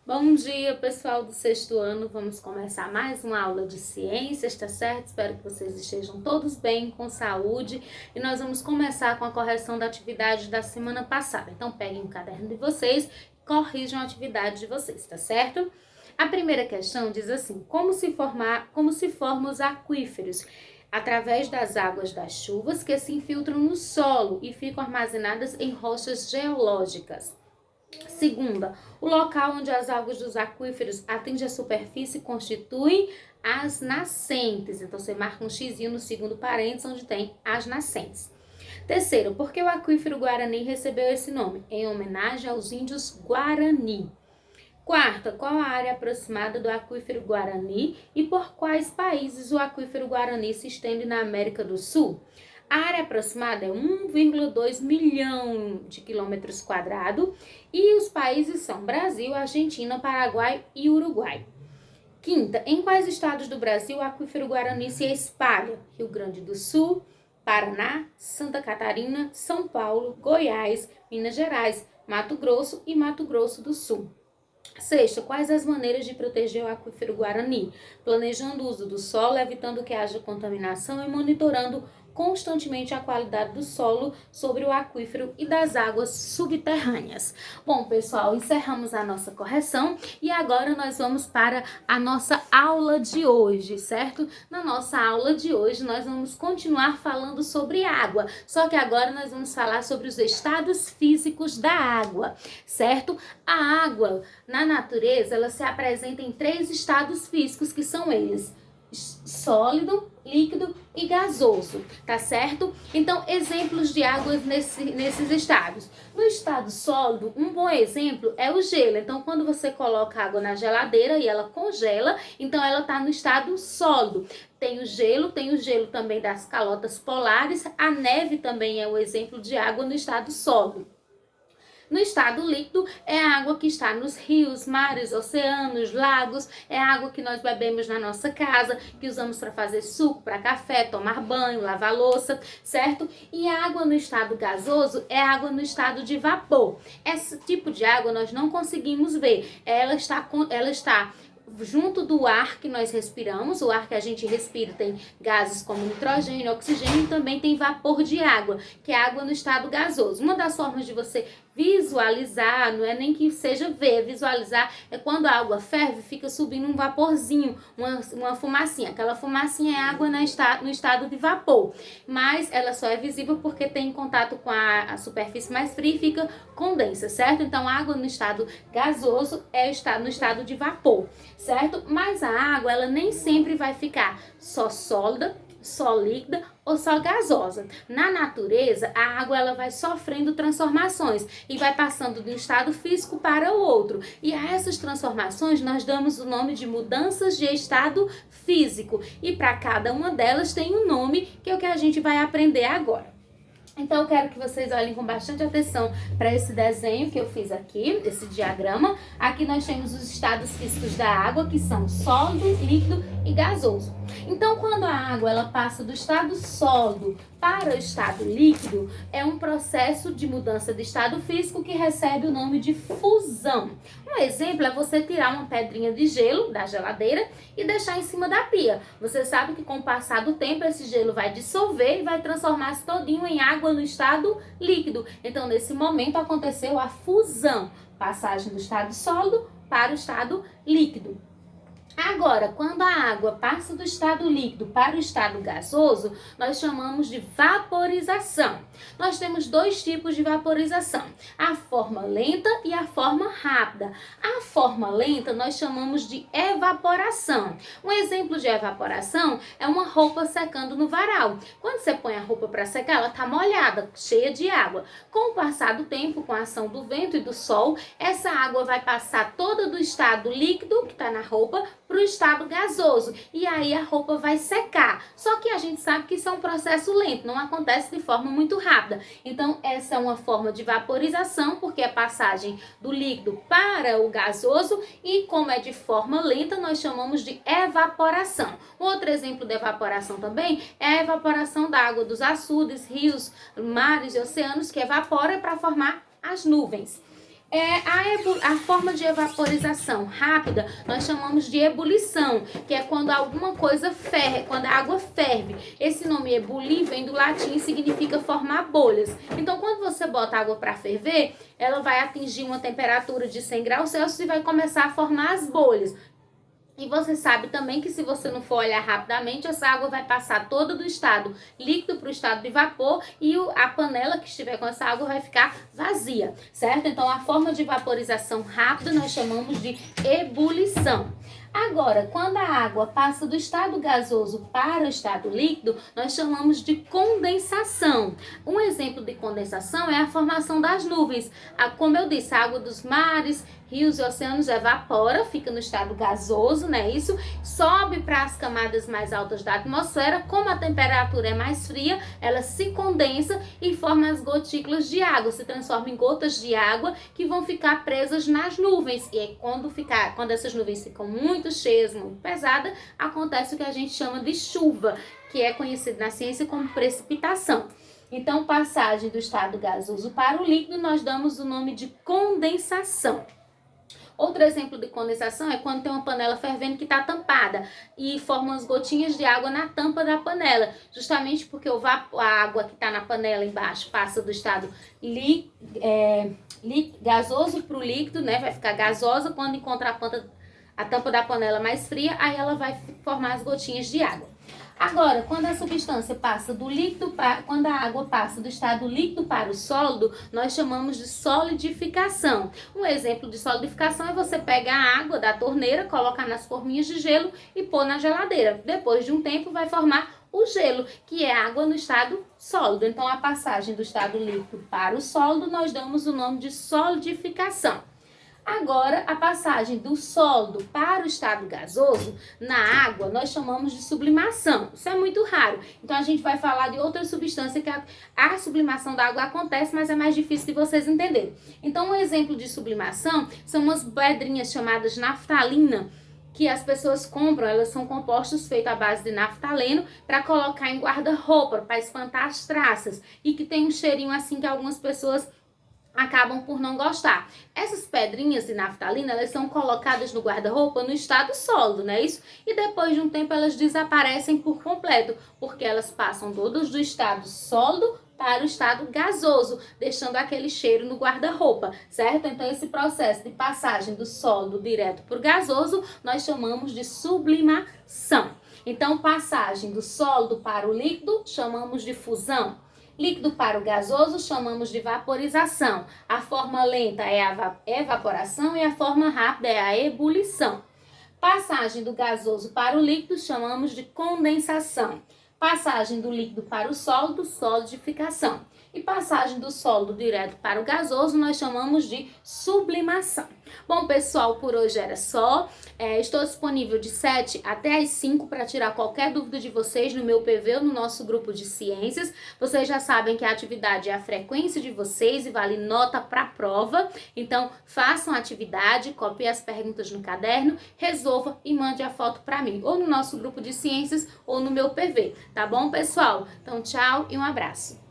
Bom dia, pessoal do sexto ano. Vamos começar mais uma aula de ciências, tá certo? Espero que vocês estejam todos bem, com saúde. E nós vamos começar com a correção da atividade da semana passada. Então, peguem o caderno de vocês e corrijam a atividade de vocês, tá certo? A primeira questão diz assim: como se formam os aquíferos? Através das águas das chuvas que se infiltram no solo e ficam armazenadas em rochas geológicas. Segunda, o local onde as águas dos aquíferos atingem a superfície constitui as nascentes. Então, você marca um xizinho no segundo parênteses, onde tem as nascentes. Terceiro, por que o aquífero Guarani recebeu esse nome? Em homenagem aos índios Guarani. Quarta, qual a área aproximada do aquífero Guarani e por quais países o aquífero Guarani se estende na América do Sul? A área aproximada é 1,2 milhão de quilômetros quadrados e os países são Brasil, Argentina, Paraguai e Uruguai. Quinta, em quais estados do Brasil o aquífero Guarani se espalha? Rio Grande do Sul, Paraná, Santa Catarina, São Paulo, Goiás, Minas Gerais, Mato Grosso e Mato Grosso do Sul. Sexta, quais as maneiras de proteger o aquífero Guarani? Planejando o uso do solo, evitando que haja contaminação e monitorando constantemente a qualidade do solo sobre o aquífero e das águas subterrâneas. Bom, pessoal, encerramos a nossa correção e agora nós vamos para a nossa aula de hoje, certo? Na nossa aula de hoje nós vamos continuar falando sobre água, só que agora nós vamos falar sobre os estados físicos da água, certo? A água, na natureza, ela se apresenta em 3 estados físicos, que são eles: sólido, líquido e gasoso, tá certo? Então, exemplos de águas nesses estados. No estado sólido, um bom exemplo é o gelo. Então, quando você coloca água na geladeira e ela congela, então ela tá no estado sólido. Tem o gelo também das calotas polares, a neve também é um exemplo de água no estado sólido. No estado líquido, é a água que está nos rios, mares, oceanos, lagos, é a água que nós bebemos na nossa casa, que usamos para fazer suco, para café, tomar banho, lavar louça, certo? E a água no estado gasoso é a água no estado de vapor. Esse tipo de água nós não conseguimos ver, ela está junto do ar que nós respiramos. O ar que a gente respira tem gases como nitrogênio, oxigênio e também tem vapor de água, que é água no estado gasoso. Uma das formas de você visualizar, não é nem que seja ver, visualizar, é quando a água ferve, fica subindo um vaporzinho, uma fumacinha. Aquela fumacinha é água no estado de vapor, mas ela só é visível porque tem contato com a superfície mais fria e fica condensa, certo? Então, a água no estado gasoso é no estado de vapor, certo? Mas a água, ela nem sempre vai ficar só sólida, só líquida ou só gasosa. Na natureza, a água ela vai sofrendo transformações e vai passando de um estado físico para o outro. E a essas transformações nós damos o nome de mudanças de estado físico. E para cada uma delas tem um nome, que é o que a gente vai aprender agora. Então, eu quero que vocês olhem com bastante atenção para esse desenho que eu fiz aqui, esse diagrama. Aqui nós temos os estados físicos da água, que são sólido, líquido e gasoso. Então, quando a água ela passa do estado sólido para o estado líquido, é um processo de mudança de estado físico que recebe o nome de fusão. Um exemplo é você tirar uma pedrinha de gelo da geladeira e deixar em cima da pia. Você sabe que com o passar do tempo esse gelo vai dissolver e vai transformar-se todinho em água no estado líquido. Então, nesse momento aconteceu a fusão, passagem do estado sólido para o estado líquido. Agora, quando a água passa do estado líquido para o estado gasoso, nós chamamos de vaporização. Nós temos 2 tipos de vaporização, a forma lenta e a forma rápida. A forma lenta nós chamamos de evaporação. Um exemplo de evaporação é uma roupa secando no varal. Quando você põe a roupa para secar, ela está molhada, cheia de água. Com o passar do tempo, com a ação do vento e do sol, essa água vai passar toda do estado líquido, que está na roupa, para o estado gasoso, e aí a roupa vai secar. Só que a gente sabe que isso é um processo lento, não acontece de forma muito rápida. Então, essa é uma forma de vaporização, porque é passagem do líquido para o gasoso, e como é de forma lenta, nós chamamos de evaporação. Um outro exemplo de evaporação também é a evaporação da água dos açudes, rios, mares e oceanos, que evapora para formar as nuvens. A forma de evaporização rápida nós chamamos de ebulição, que é quando alguma coisa ferve, quando a água ferve. Esse nome ebulir vem do latim e significa formar bolhas. Então, quando você bota água para ferver, ela vai atingir uma temperatura de 100 graus Celsius e vai começar a formar as bolhas. E você sabe também que se você não for olhar rapidamente, essa água vai passar toda do estado líquido para o estado de vapor e a panela que estiver com essa água vai ficar vazia, certo? Então, a forma de vaporização rápida nós chamamos de ebulição. Agora, quando a água passa do estado gasoso para o estado líquido, nós chamamos de condensação. Um exemplo de condensação é a formação das nuvens. Como eu disse, a água dos mares, rios e oceanos evapora, fica no estado gasoso, né? Isso sobe para as camadas mais altas da atmosfera. Como a temperatura é mais fria, ela se condensa e forma as gotículas de água, se transforma em gotas de água que vão ficar presas nas nuvens. E aí, quando essas nuvens ficam muito cheias, muito pesadas, acontece o que a gente chama de chuva, que é conhecido na ciência como precipitação. Então, passagem do estado gasoso para o líquido, nós damos o nome de condensação. Outro exemplo de condensação é quando tem uma panela fervendo que está tampada e formam as gotinhas de água na tampa da panela, justamente porque a água que está na panela embaixo passa do estado gasoso para o líquido, né? Vai ficar gasosa. Quando encontra a tampa da panela mais fria, aí ela vai formar as gotinhas de água. Agora, quando a substância passa quando a água passa do estado líquido para o sólido, nós chamamos de solidificação. Um exemplo de solidificação é você pegar a água da torneira, colocar nas forminhas de gelo e pôr na geladeira. Depois de um tempo vai formar o gelo, que é água no estado sólido. Então, a passagem do estado líquido para o sólido, nós damos o nome de solidificação. Agora, a passagem do sólido para o estado gasoso, na água, nós chamamos de sublimação. Isso é muito raro. Então, a gente vai falar de outra substância que a sublimação da água acontece, mas é mais difícil de vocês entenderem. Então, um exemplo de sublimação são umas pedrinhas chamadas naftalina, que as pessoas compram. Elas são compostos feitos à base de naftaleno para colocar em guarda-roupa, para espantar as traças, e que tem um cheirinho assim que algumas pessoas acabam por não gostar. Essas pedrinhas de naftalina, elas são colocadas no guarda-roupa no estado sólido, não é isso? E depois de um tempo elas desaparecem por completo, porque elas passam todas do estado sólido para o estado gasoso, deixando aquele cheiro no guarda-roupa, certo? Então, esse processo de passagem do sólido direto para o gasoso, nós chamamos de sublimação. Então, passagem do sólido para o líquido, chamamos de fusão. Líquido para o gasoso chamamos de vaporização. A forma lenta é a evaporação e a forma rápida é a ebulição. Passagem do gasoso para o líquido chamamos de condensação. Passagem do líquido para o sólido, solidificação. E passagem do sólido direto para o gasoso nós chamamos de sublimação. Bom, pessoal, por hoje era só. Estou disponível de 7 até as 5 para tirar qualquer dúvida de vocês no meu PV ou no nosso grupo de ciências. Vocês já sabem que a atividade é a frequência de vocês e vale nota para a prova. Então, façam a atividade, copiem as perguntas no caderno, resolva e mande a foto para mim, ou no nosso grupo de ciências ou no meu PV. Tá bom, pessoal? Então, tchau e um abraço.